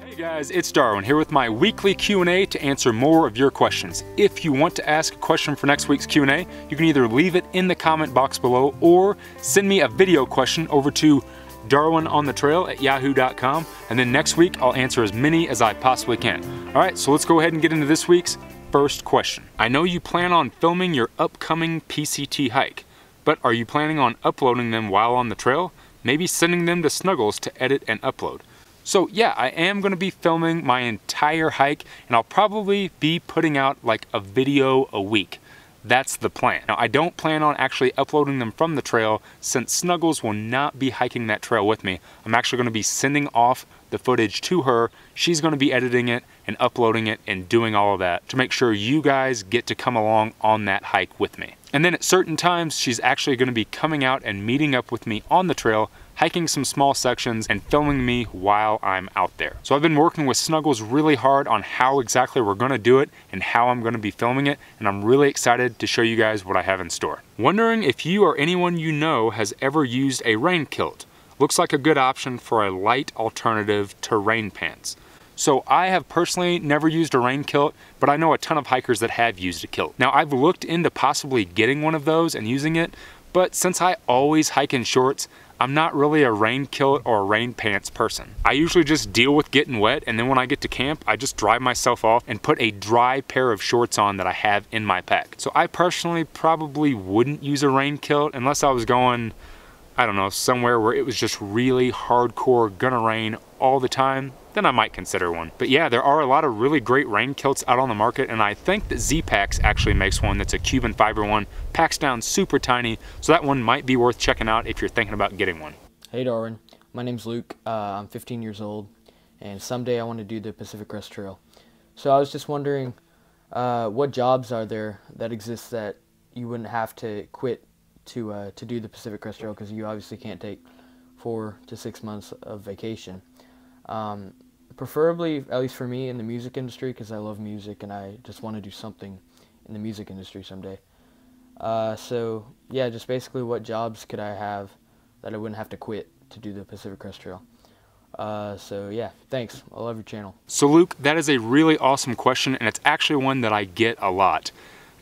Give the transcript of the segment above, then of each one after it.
Hey guys, it's Darwin here with my weekly Q&A to answer more of your questions. If you want to ask a question for next week's Q&A, you can either leave it in the comment box below or send me a video question over to darwinonthetrail@yahoo.com, and then next week I'll answer as many as I possibly can. Alright, so let's go ahead and get into this week's first question. I know you plan on filming your upcoming PCT hike, but are you planning on uploading them while on the trail? Maybe sending them to Snuggles to edit and upload. So yeah, I am going to be filming my entire hike, and I'll probably be putting out like a video a week. That's the plan. Now, I don't plan on actually uploading them from the trail since Snuggles will not be hiking that trail with me. I'm actually going to be sending off the footage to her. She's going to be editing it and uploading it and doing all of that to make sure you guys get to come along on that hike with me. And then at certain times, she's actually going to be coming out and meeting up with me on the trail, hiking some small sections and filming me while I'm out there. So I've been working with Snuggles really hard on how exactly we're gonna do it and how I'm gonna be filming it, and I'm really excited to show you guys what I have in store. Wondering if you or anyone you know has ever used a rain kilt. Looks like a good option for a light alternative to rain pants. So I have personally never used a rain kilt, but I know a ton of hikers that have used a kilt. Now I've looked into possibly getting one of those and using it, but since I always hike in shorts, I'm not really a rain kilt or a rain pants person. I usually just deal with getting wet, and then when I get to camp, I just dry myself off and put a dry pair of shorts on that I have in my pack. So I personally probably wouldn't use a rain kilt unless I was going, I don't know, somewhere where it was just really hardcore gonna rain all the time. Then I might consider one. But yeah, there are a lot of really great rain kilts out on the market, and I think that Z-Packs actually makes one that's a Cuban fiber one. Packs down super tiny, so that one might be worth checking out if you're thinking about getting one. Hey Darwin, my name's Luke. I'm 15 years old, and someday I want to do the Pacific Crest Trail. So I was just wondering, what jobs are there that exist that you wouldn't have to quit to do the Pacific Crest Trail, because you obviously can't take 4 to 6 months of vacation. Preferably, at least for me, in the music industry, because I love music and I just want to do something in the music industry someday. So yeah, just basically what jobs could I have that I wouldn't have to quit to do the Pacific Crest Trail. So yeah, thanks. I love your channel. So Luke, that is a really awesome question, and it's actually one that I get a lot.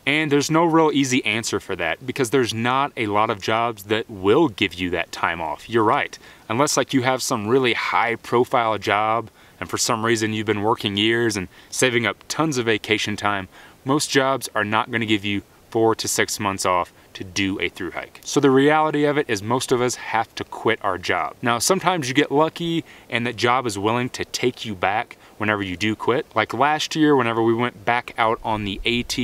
And there's no real easy answer for that, because there's not a lot of jobs that will give you that time off. You're right. Unless like you have some really high profile job and for some reason you've been working years and saving up tons of vacation time, most jobs are not going to give you 4 to 6 months off to do a thru hike. So the reality of it is most of us have to quit our job. Now sometimes you get lucky and that job is willing to take you back whenever you do quit. Like last year, whenever we went back out on the AT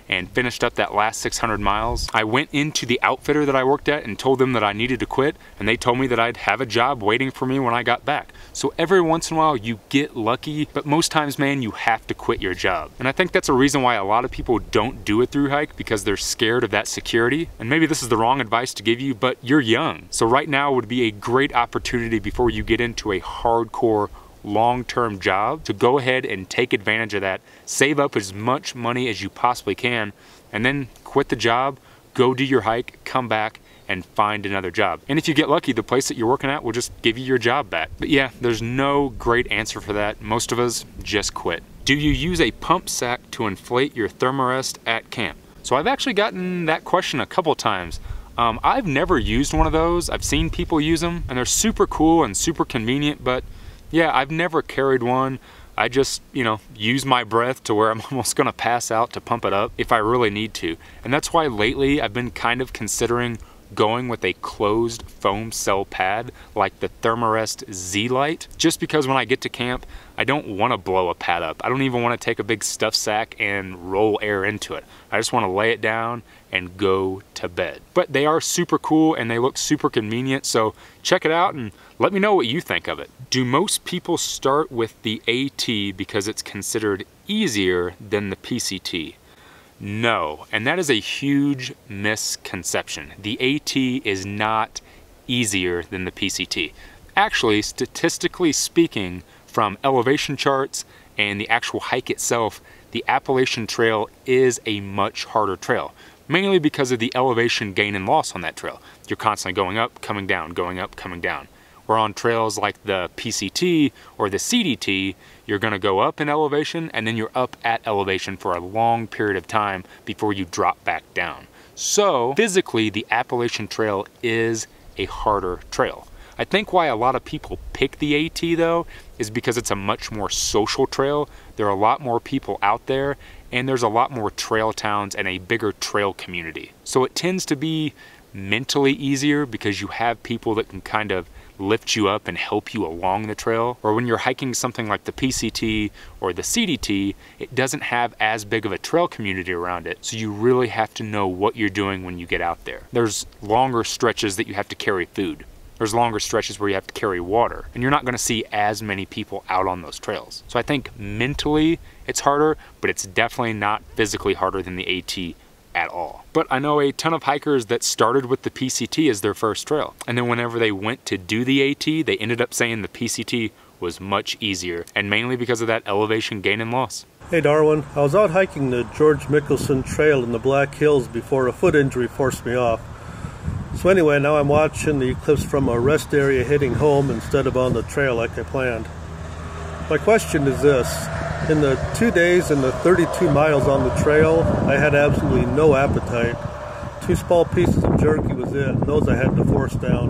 and finished up that last 600 miles, I went into the outfitter that I worked at and told them that I needed to quit, and they told me that I'd have a job waiting for me when I got back. So every once in a while you get lucky, but most times, man, you have to quit your job. And I think that's a reason why a lot of people don't do a thru hike, because they're scared of that security. And maybe this is the wrong advice to give you, but you're young. So right now would be a great opportunity before you get into a hardcore long-term job to go ahead and take advantage of that, save up as much money as you possibly can, and then quit the job, go do your hike, come back, and find another job. And if you get lucky, the place that you're working at will just give you your job back. But yeah, there's no great answer for that. Most of us just quit. Do you use a pump sack to inflate your thermarest at camp? So I've actually gotten that question a couple times. I've never used one of those. I've seen people use them, and they're super cool and super convenient, but yeah, I've never carried one. I just, use my breath to where I'm almost gonna pass out to pump it up if I really need to. And that's why lately I've been kind of considering going with a closed foam cell pad like the Thermarest Z-Lite, just because when I get to camp, I don't want to blow a pad up. I don't even want to take a big stuff sack and roll air into it. I just want to lay it down and go to bed. But they are super cool and they look super convenient, so check it out and let me know what you think of it. Do most people start with the AT because it's considered easier than the PCT? No, and that is a huge misconception. The AT is not easier than the PCT. Actually, statistically speaking, from elevation charts and the actual hike itself, the Appalachian Trail is a much harder trail, mainly because of the elevation gain and loss on that trail. You're constantly going up, coming down, going up, coming down. Where on trails like the PCT or the CDT, you're gonna go up in elevation and then you're up at elevation for a long period of time before you drop back down. So physically, the Appalachian Trail is a harder trail. I think why a lot of people pick the AT though is because it's a much more social trail. There are a lot more people out there and there's a lot more trail towns and a bigger trail community. So it tends to be mentally easier because you have people that can kind of lift you up and help you along the trail. Or when you're hiking something like the PCT or the CDT, it doesn't have as big of a trail community around it. So you really have to know what you're doing when you get out there. There's longer stretches that you have to carry food. There's longer stretches where you have to carry water, and you're not gonna see as many people out on those trails. So I think mentally it's harder, but it's definitely not physically harder than the AT at all. But I know a ton of hikers that started with the PCT as their first trail. And then whenever they went to do the AT, they ended up saying the PCT was much easier, and mainly because of that elevation gain and loss. Hey Darwin, I was out hiking the George Mickelson Trail in the Black Hills before a foot injury forced me off. So anyway, now I'm watching the eclipse from a rest area heading home instead of on the trail like I planned. My question is this: in the 2 days and the 32 miles on the trail, I had absolutely no appetite. 2 small pieces of jerky was it, and those I had to force down.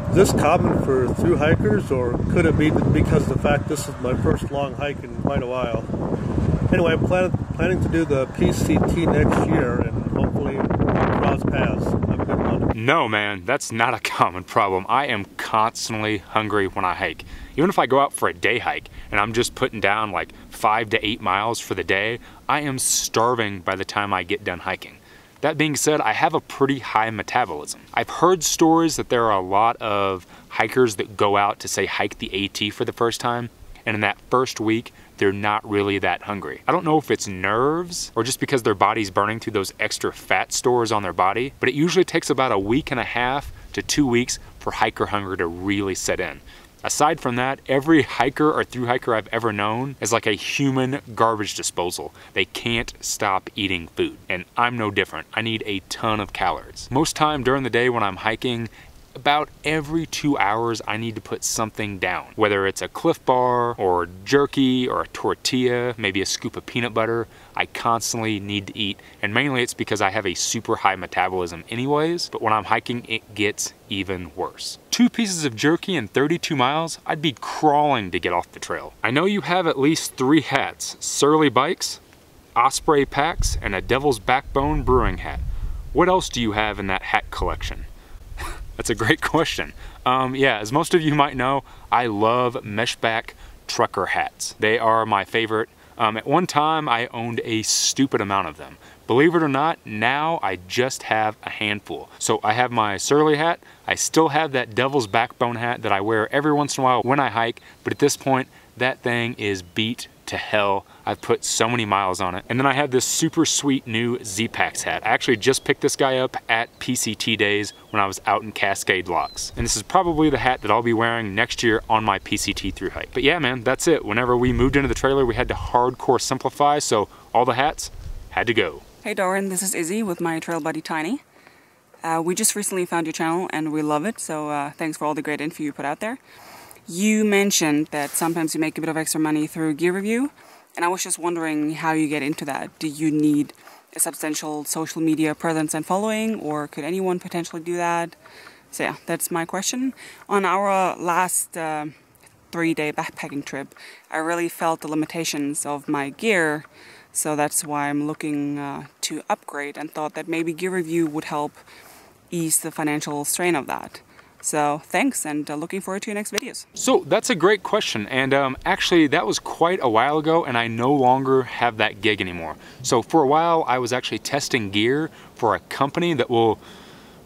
Is this common for thru hikers, or could it be because of the fact this is my first long hike in quite a while? Anyway, I'm planning to do the PCT next year, and hopefully cross paths. Have a good one. No man, that's not a common problem. I am constantly hungry when I hike. Even if I go out for a day hike and I'm just putting down like 5 to 8 miles for the day, I am starving by the time I get done hiking. That being said, I have a pretty high metabolism. I've heard stories that there are a lot of hikers that go out to say hike the AT for the first time, and in that first week, they're not really that hungry. I don't know if it's nerves or just because their body's burning through those extra fat stores on their body, but it usually takes about a week and a half to 2 weeks for hiker hunger to really set in. Aside from that, every hiker or thru hiker I've ever known is like a human garbage disposal. They can't stop eating food, and I'm no different. I need a ton of calories. Most time during the day when I'm hiking, about every 2 hours I need to put something down, whether it's a Cliff Bar or jerky or a tortilla, maybe a scoop of peanut butter. I constantly need to eat, and mainly it's because I have a super high metabolism anyways, but when I'm hiking it gets even worse. 2 pieces of jerky in 32 miles, I'd be crawling to get off the trail. I know you have at least 3 hats: Surly Bikes, Osprey Packs, and a Devil's Backbone brewing hat. What else do you have in that hat collection? That's a great question. Yeah, as most of you might know, I love meshback trucker hats. They are my favorite. At one time, I owned a stupid amount of them. Believe it or not, now I just have a handful. So I have my Surly hat. I still have that Devil's Backbone hat that I wear every once in a while when I hike, but at this point, that thing is beat to hell. I've put so many miles on it. And then I have this super sweet new Z-Packs hat. I actually just picked this guy up at PCT days when I was out in Cascade Locks. And this is probably the hat that I'll be wearing next year on my PCT Thru-Hike. But yeah, man, that's it. Whenever we moved into the trailer, we had to hardcore simplify, so all the hats had to go. Hey Darwin, this is Izzy with my trail buddy Tiny. We just recently found your channel and we love it, so thanks for all the great info you put out there. You mentioned that sometimes you make a bit of extra money through gear review, and I was just wondering how you get into that. Do you need a substantial social media presence and following, or could anyone potentially do that? So yeah, that's my question. On our last 3-day backpacking trip, I really felt the limitations of my gear, so that's why I'm looking to upgrade, and thought that maybe gear review would help ease the financial strain of that. So thanks, and looking forward to your next videos. So that's a great question, and actually that was quite a while ago, and I no longer have that gig anymore. So for a while I was actually testing gear for a company that will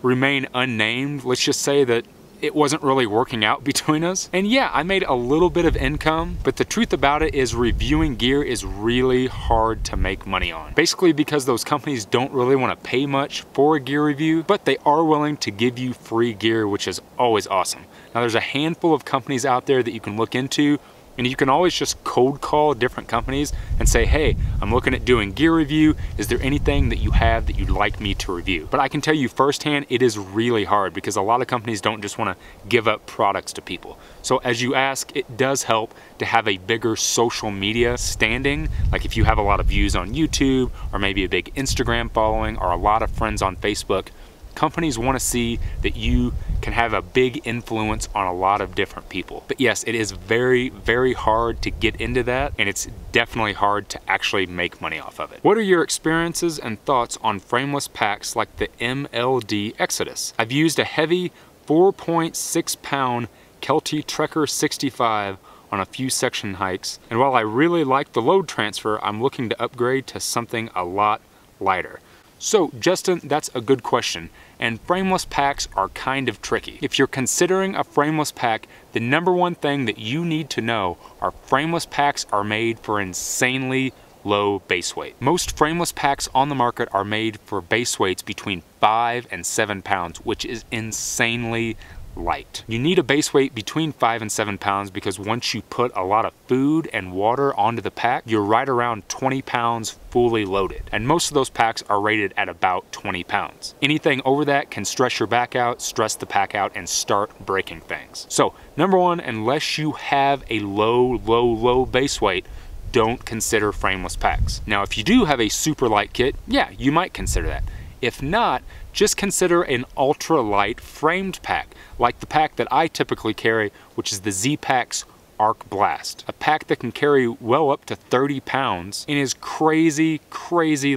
remain unnamed. Let's just say that it wasn't really working out between us. And yeah, I made a little bit of income, but the truth about it is reviewing gear is really hard to make money on. Basically because those companies don't really want to pay much for a gear review, but they are willing to give you free gear, which is always awesome. Now there's a handful of companies out there that you can look into. And you can always just cold call different companies and say, hey, I'm looking at doing gear review. Is there anything that you have that you'd like me to review? But I can tell you firsthand, it is really hard because a lot of companies don't just want to give up products to people. So as you ask, it does help to have a bigger social media standing. Like if you have a lot of views on YouTube, or maybe a big Instagram following, or a lot of friends on Facebook, companies want to see that you can have a big influence on a lot of different people. But yes, it is very, very hard to get into that, and it's definitely hard to actually make money off of it. What are your experiences and thoughts on frameless packs like the MLD Exodus? I've used a heavy 4.6 pound Kelty Trekker 65 on a few section hikes, and while I really like the load transfer, I'm looking to upgrade to something a lot lighter. So Justin, that's a good question, and frameless packs are kind of tricky. If you're considering a frameless pack, the number one thing that you need to know are frameless packs are made for insanely low base weight. Most frameless packs on the market are made for base weights between 5 and 7 pounds, which is insanely light. You need a base weight between 5 and 7 pounds because once you put a lot of food and water onto the pack, you're right around 20 pounds fully loaded. And most of those packs are rated at about 20 pounds. Anything over that can stress your back out, stress the pack out, and start breaking things. So number one, unless you have a low base weight, don't consider frameless packs. Now, if you do have a super light kit, yeah, you might consider that. If not, just consider an ultra light framed pack, like the pack that I typically carry, which is the Z-Pack's Arc Blast. A pack that can carry well up to 30 pounds and is crazy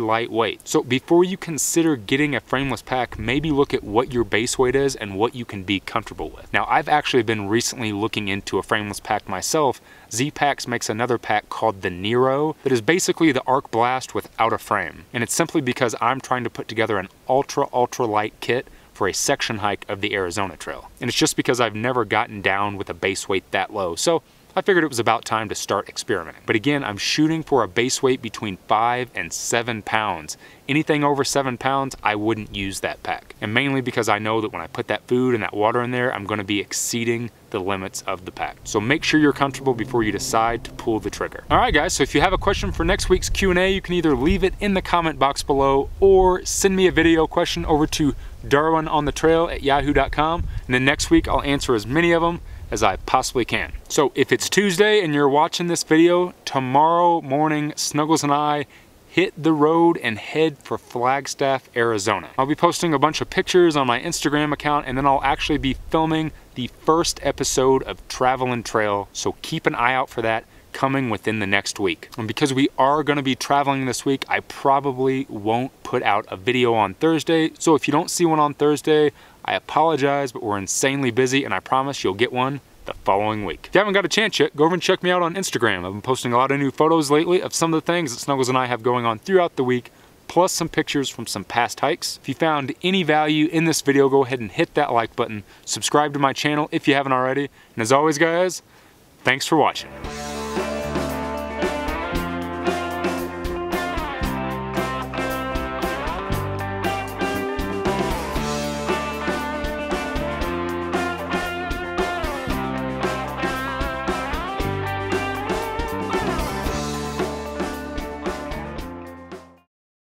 lightweight. So before you consider getting a frameless pack, maybe look at what your base weight is and what you can be comfortable with. Now, I've actually been recently looking into a frameless pack myself. Z-Packs makes another pack called the Nero that is basically the Arc Blast without a frame. And it's simply because I'm trying to put together an ultra light kit for a section hike of the Arizona Trail. And it's just because I've never gotten down with a base weight that low. So I figured it was about time to start experimenting. But again, I'm shooting for a base weight between 5 and 7 pounds. Anything over 7 pounds, I wouldn't use that pack. And mainly because I know that when I put that food and that water in there, I'm gonna be exceeding the limits of the pack. So make sure you're comfortable before you decide to pull the trigger. All right, guys, so if you have a question for next week's Q&A, you can either leave it in the comment box below or send me a video question over to darwinonthetrail@yahoo.com. And then next week, I'll answer as many of them as I possibly can. So if it's Tuesday and you're watching this video, tomorrow morning, Snuggles and I hit the road and head for Flagstaff, Arizona. I'll be posting a bunch of pictures on my Instagram account, and then I'll actually be filming the first episode of Travel and Trail, so keep an eye out for that coming within the next week. And because we are gonna be traveling this week, I probably won't put out a video on Thursday, so if you don't see one on Thursday, I apologize, but we're insanely busy, and I promise you'll get one the following week. If you haven't got a chance yet, go over and check me out on Instagram. I've been posting a lot of new photos lately of some of the things that Snuggles and I have going on throughout the week, plus some pictures from some past hikes. If you found any value in this video, go ahead and hit that like button. Subscribe to my channel if you haven't already. And as always, guys, thanks for watching.